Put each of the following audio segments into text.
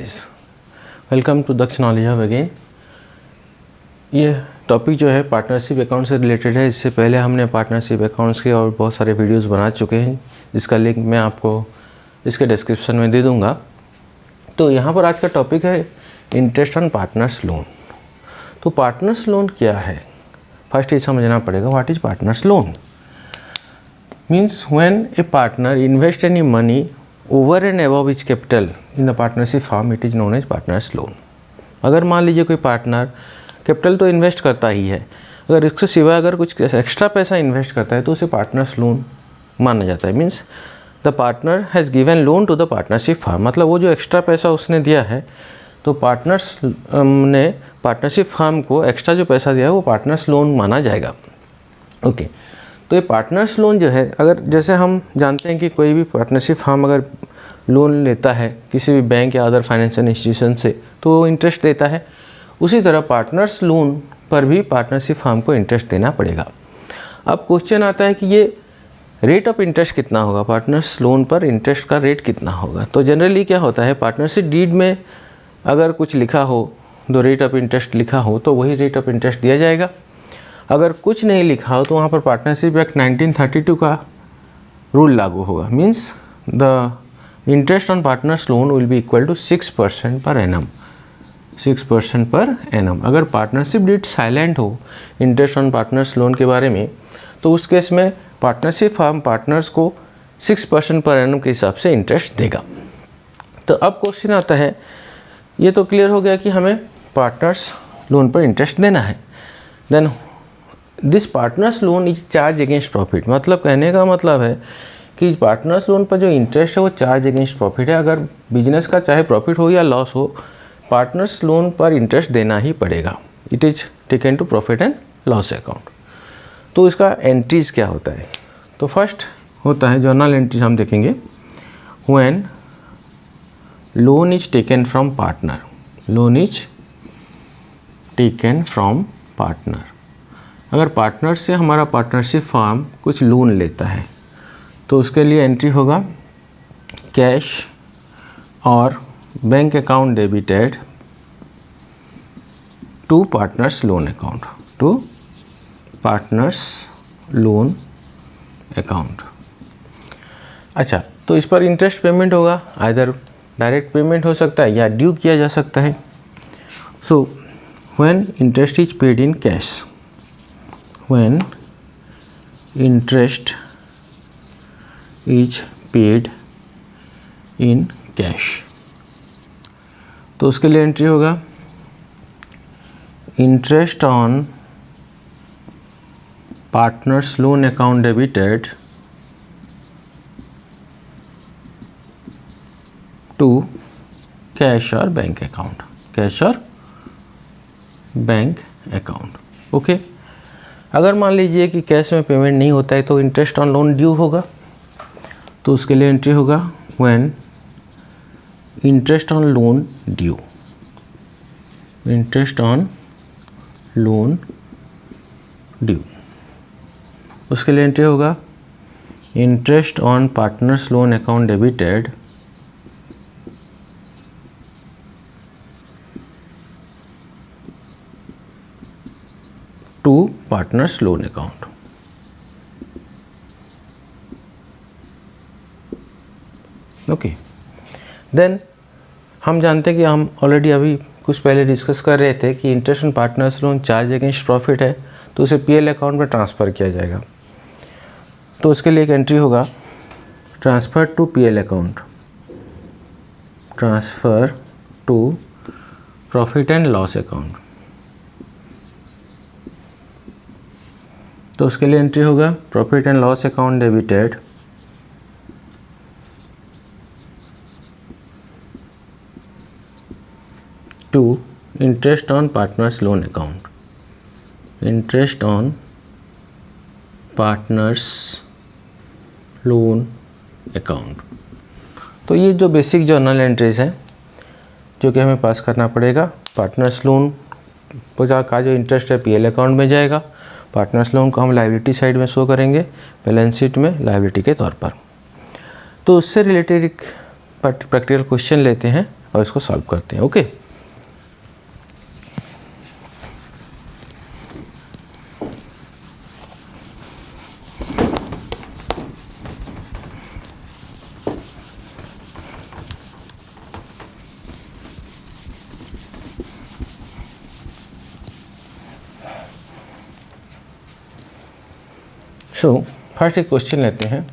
Guys, welcome to Daksh knowledge hub again. ये topic जो है पार्टनरशिप अकाउंट से रिलेटेड है। इससे पहले हमने पार्टनरशिप अकाउंट्स के और बहुत सारे वीडियोस बना चुके हैं, जिसका लिंक मैं आपको इसके डिस्क्रिप्शन में दे दूंगा। तो यहाँ पर आज का टॉपिक है इंटरेस्ट ऑन पार्टनर्स लोन। तो पार्टनर्स लोन क्या है, फर्स्ट ये समझना पड़ेगा। What is partner's loan? Means when a partner invest any money over and above is capital in the partnership firm, it is known as partner's loan. अगर मान लीजिए कोई पार्टनर कैपिटल तो इन्वेस्ट करता ही है, अगर इसके सिवा अगर कुछ एक्स्ट्रा पैसा इन्वेस्ट करता है तो उसे पार्टनर्स लोन माना जाता है। Means the partner has given loan to the partnership firm, मतलब वो जो एक्स्ट्रा पैसा उसने दिया है तो पार्टनर्स ने पार्टनरशिप फॉर्म को एक्स्ट्रा जो पैसा दिया है वो पार्टनर्स लोन माना जाएगा। ओके, तो ये पार्टनर्स लोन जो है, अगर जैसे हम जानते हैं कि कोई भी पार्टनरशिप फर्म अगर लोन लेता है किसी भी बैंक या अदर फाइनेंशियल इंस्टीट्यूशन से तो वो इंटरेस्ट देता है, उसी तरह पार्टनर्स लोन पर भी पार्टनरशिप फर्म को इंटरेस्ट देना पड़ेगा। अब क्वेश्चन आता है कि ये रेट ऑफ इंटरेस्ट कितना होगा, पार्टनर्स लोन पर इंटरेस्ट का रेट कितना होगा। तो जनरली क्या होता है, पार्टनरशिप डीड में अगर कुछ लिखा हो, दो रेट ऑफ इंटरेस्ट लिखा हो तो वही रेट ऑफ इंटरेस्ट दिया जाएगा। अगर कुछ नहीं लिखा हो तो वहाँ पर पार्टनरशिप एक्ट 1932 का रूल लागू होगा। Means the interest on partners loan will be equal to 6% per annum, 6% per annum. अगर पार्टनरशिप डीड साइलेंट हो इंटरेस्ट ऑन पार्टनर्स लोन के बारे में तो उस केस में पार्टनरशिप फर्म पार्टनर्स को 6% पर एनम के हिसाब से इंटरेस्ट देगा। तो अब क्वेश्चन आता है, ये तो क्लियर हो गया कि हमें पार्टनर्स लोन पर इंटरेस्ट देना है। Then this partner's loan is charge against profit, मतलब कहने का मतलब है कि पार्टनर्स लोन पर जो इंटरेस्ट है वो चार्ज अगेंस्ट प्रॉफिट है। अगर बिजनेस का चाहे प्रॉफिट हो या लॉस हो, पार्टनर्स लोन पर इंटरेस्ट देना ही पड़ेगा। It is taken to profit and loss account. तो इसका एंट्रीज क्या होता है, तो फर्स्ट होता है जर्नल एंट्रीज हम देखेंगे। When loan is taken from partner, loan is taken from partner, अगर पार्टनर से हमारा पार्टनरशिप फर्म कुछ लोन लेता है तो उसके लिए एंट्री होगा कैश और bank account debited to partner's loan account, to partner's loan account. अच्छा, तो इस पर इंटरेस्ट पेमेंट होगा, आइदर डायरेक्ट पेमेंट हो सकता है या ड्यू किया जा सकता है। So when interest is paid in cash, when interest is paid in cash, तो उसके लिए एंट्री होगा interest on partners loan account debited to cash और बैंक अकाउंट, कैश और बैंक अकाउंट। ओके, अगर मान लीजिए कि कैश में पेमेंट नहीं होता है तो इंटरेस्ट ऑन लोन ड्यू होगा, तो उसके लिए एंट्री होगा when interest on loan due, interest on loan due. उसके लिए एंट्री होगा interest on partners loan account debited to partner's loan account. Okay, then हम जानते हैं कि हम ऑलरेडी अभी कुछ पहले डिस्कस कर रहे थे कि interest on partners loan charge against profit है तो उसे पीएल अकाउंट में ट्रांसफ़र किया जाएगा। तो उसके लिए एक एंट्री होगा transfer to PL account, transfer to profit and loss account. तो उसके लिए एंट्री होगा profit and loss account debited to interest on partners loan account, interest on partners loan account. तो ये जो बेसिक जर्नल एंट्रीज हैं जो कि हमें पास करना पड़ेगा। पार्टनर्स लोन का जो इंटरेस्ट है पीएल अकाउंट में जाएगा, पार्टनर्स लोन को हम लायबिलिटी साइड में शो करेंगे, बैलेंस शीट में लायबिलिटी के तौर पर। तो उससे रिलेटेड एक प्रैक्टिकल क्वेश्चन लेते हैं और इसको सॉल्व करते हैं। ओके, सो फर्स्ट एक क्वेश्चन लेते हैं।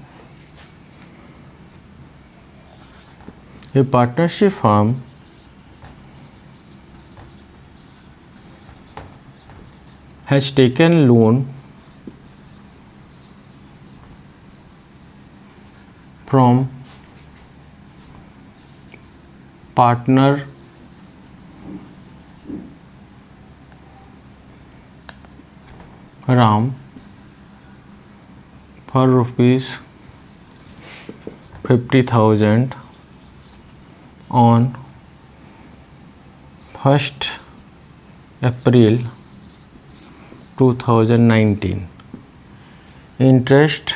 ए partnership firm has taken loan from partner Ram for rupees 50,000 on 1st April 2019. Interest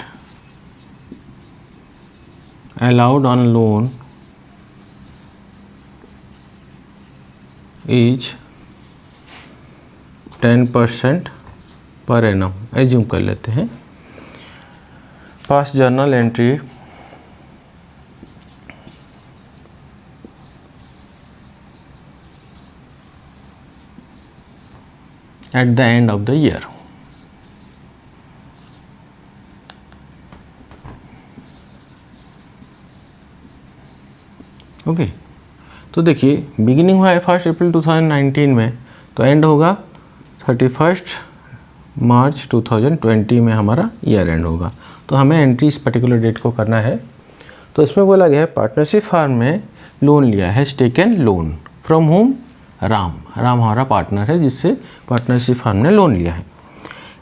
allowed on loan is 10% per annum. Assume कर लेते हैं। पास journal entry at the end of the year. Okay, तो देखिए beginning हुआ है 1 April 2019 में, तो and होगा 31 मार्च 2020 में हमारा ईयर एंड होगा। तो हमें एंट्री इस पर्टिकुलर डेट को करना है। तो इसमें बोला गया है पार्टनरशिप फर्म में लोन लिया, has taken loan from home, Ram हमारा पार्टनर है जिससे पार्टनरशिप फर्म ने लोन लिया है।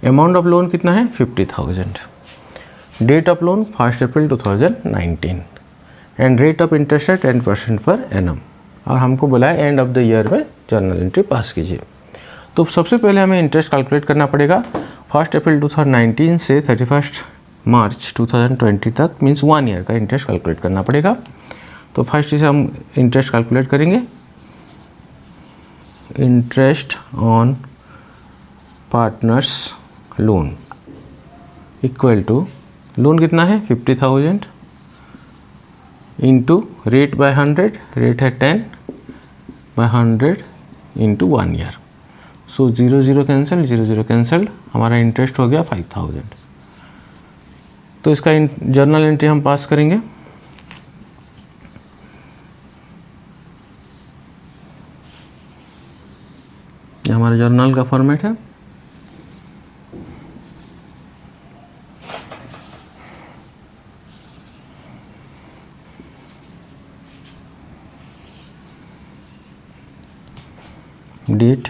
अमाउंट ऑफ लोन कितना है 50,000। Date of loan 1 April 2019 and rate of interest है 10% पर एनम। और हमको बोला है एंड ऑफ द ईयर में जर्नल एंट्री पास कीजिए। तो सबसे पहले हमें इंटरेस्ट कैलकुलेट करना पड़ेगा। 1 अप्रैल 2019 से 31 मार्च 2020 तक मीन्स 1 ईयर का इंटरेस्ट कैलकुलेट करना पड़ेगा। तो फर्स्ट से हम इंटरेस्ट कैलकुलेट करेंगे। Interest on partners loan equal to, loan कितना है 50,000 इंटू रेट बाय 100, रेट है 10 बाय 100 इंटू 1 ईयर। सो 0 0 कैंसिल, 0 0 कैंसिल, हमारा इंटरेस्ट हो गया 5,000। तो इसका जर्नल एंट्री हम पास करेंगे। हमारा जर्नल का फॉर्मेट है। Date,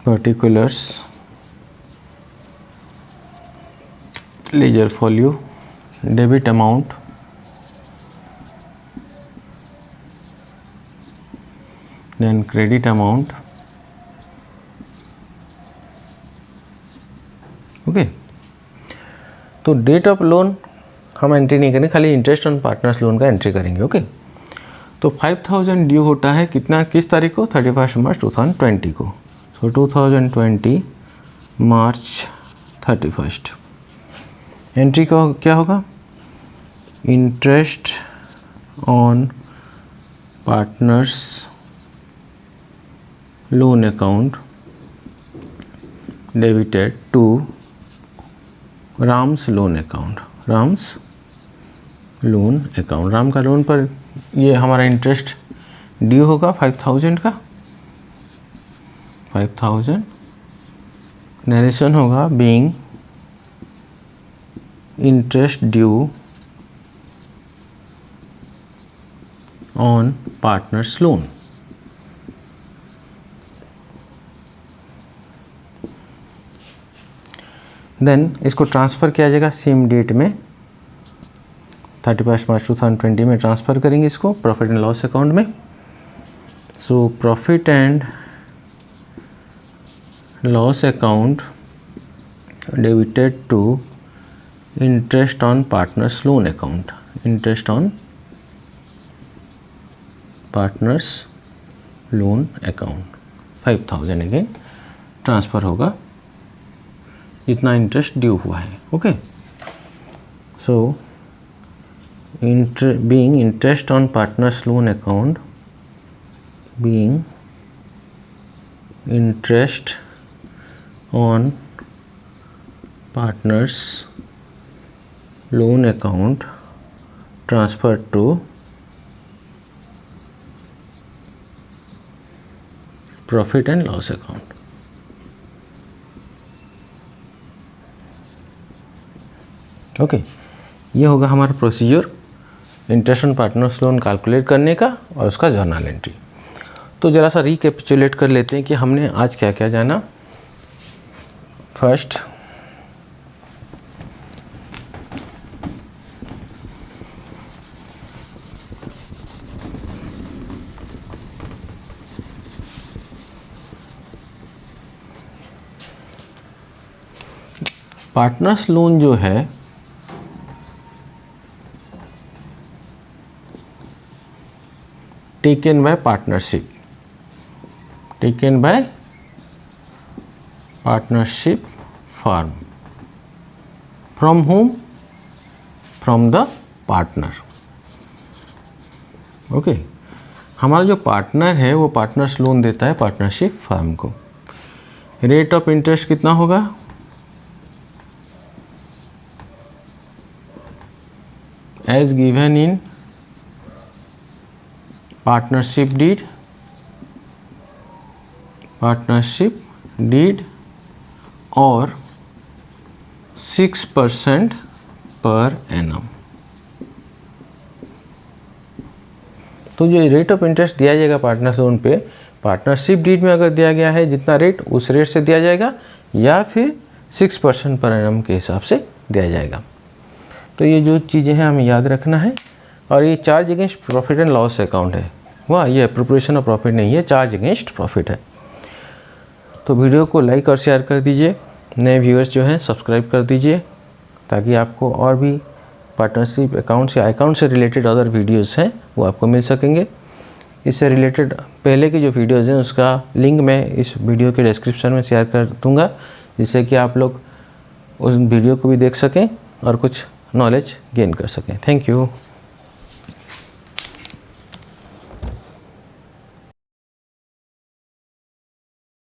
particulars, ledger folio, debit amount, then credit amount. Okay, तो डेट ऑफ लोन हम एंट्री नहीं करेंगे, खाली इंटरेस्ट ऑन पार्टनर्स लोन का एंट्री करेंगे। ओके, तो 5,000 ड्यू होता है कितना, किस तारीख को 31 मार्च 2020 को। सो 2020 मार्च 31 एंट्री का क्या होगा, interest on partners loan account debited to Ram's loan account, Ram's loan account. Ram का लोन पर ये हमारा इंटरेस्ट ड्यू होगा 5,000 का, 5,000। नरेशन होगा being interest due on partners loan. Then इसको ट्रांसफ़र किया जाएगा सेम डेट में, 31 मार्च 2020 में ट्रांसफ़र करेंगे इसको प्रॉफिट एंड लॉस अकाउंट में। So profit and loss account debited to interest on partners loan account, interest on partners loan account 5000 again transfer होगा जितना इंटरेस्ट ड्यू हुआ है। Okay, so being interest on partners loan account, being interest on partners loan account transferred to profit and loss account। Okay, ये होगा हमारा procedure interest on partners loan calculate करने का और उसका जर्नल एंट्री। तो ज़रा सा रिकैपिचुलेट कर लेते हैं कि हमने आज क्या क्या जाना। फर्स्ट, पार्टनर्स लोन जो है taken by partnership, taken by partnership firm, from home, from the partner. Okay, हमारा जो पार्टनर है वो पार्टनर्स लोन देता है पार्टनरशिप फर्म को। रेट ऑफ इंटरेस्ट कितना होगा? As given in partnership deed, partnership deed और 6% पर एनम। तो जो रेट ऑफ इंटरेस्ट दिया जाएगा पार्टनर्स लोन पे, पार्टनरशिप डीड में अगर दिया गया है जितना रेट, उस रेट से दिया जाएगा या फिर 6% पर एनम के हिसाब से दिया जाएगा। तो ये जो चीज़ें हैं हमें याद रखना है। और ये charge against profit and loss account है, वाह, ये अप्रोप्रिएशन ऑफ प्रॉफिट नहीं है, चार्ज अगेंस्ट प्रॉफिट है। तो वीडियो को लाइक और शेयर कर दीजिए, नए व्यूअर्स जो हैं सब्सक्राइब कर दीजिए ताकि आपको और भी पार्टनरशिप अकाउंट या अकाउंट से रिलेटेड अदर वीडियोस हैं वो आपको मिल सकेंगे। इससे रिलेटेड पहले की जो वीडियोस हैं उसका लिंक मैं इस वीडियो के डिस्क्रिप्शन में शेयर कर दूंगा, जिससे कि आप लोग उस वीडियो को भी देख सकें और कुछ नॉलेज गेन कर सकें। Thank you.